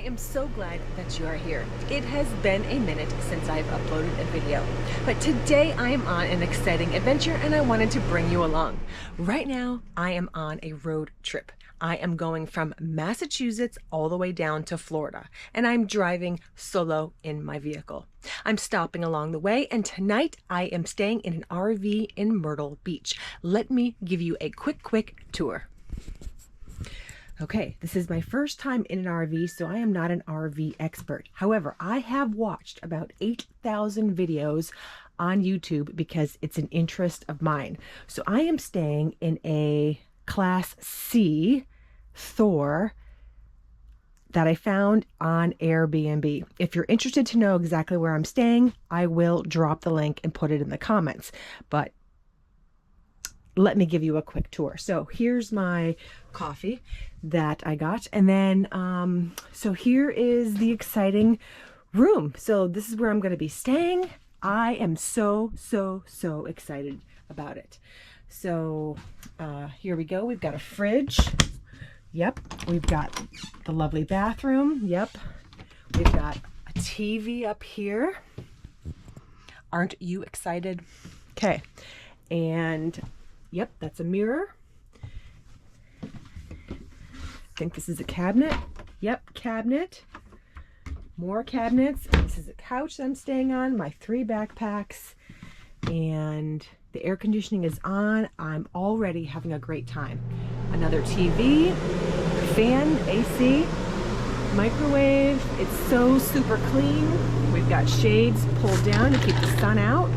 am so glad that you are here. It has been a minute since I've uploaded a video, but today I am on an exciting adventure and I wanted to bring you along. Right now, I am on a road trip. I am going from Massachusetts all the way down to Florida, and I'm driving solo in my vehicle. I'm stopping along the way, and tonight I am staying in an RV in Myrtle Beach. Let me give you a quick tour. Okay, this is my first time in an RV, so I am not an RV expert. However, I have watched about 8,000 videos on YouTube because it's an interest of mine. So I am staying in a Class C Thor that I found on Airbnb. If you're interested to know exactly where I'm staying, I will drop the link and put it in the comments. But let me give you a quick tour. So here's my coffee that I got. And then, so here is the exciting room. So this is where I'm going to be staying. I am so excited about it. So here we go. We've got a fridge. Yep. We've got the lovely bathroom. Yep. We've got a TV up here. Aren't you excited? Okay. And yep, that's a mirror. I think this is a cabinet. Yep, cabinet. More cabinets. This is a couch that I'm staying on. My 3 backpacks. And the air conditioning is on. I'm already having a great time. Another TV, fan, AC, microwave. It's so super clean. We've got shades pulled down to keep the sun out.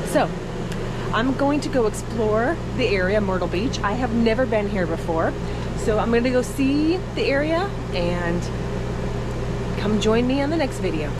So I'm going to go explore the area, Myrtle Beach. I have never been here before. So I'm going to go see the area and come join me on the next video.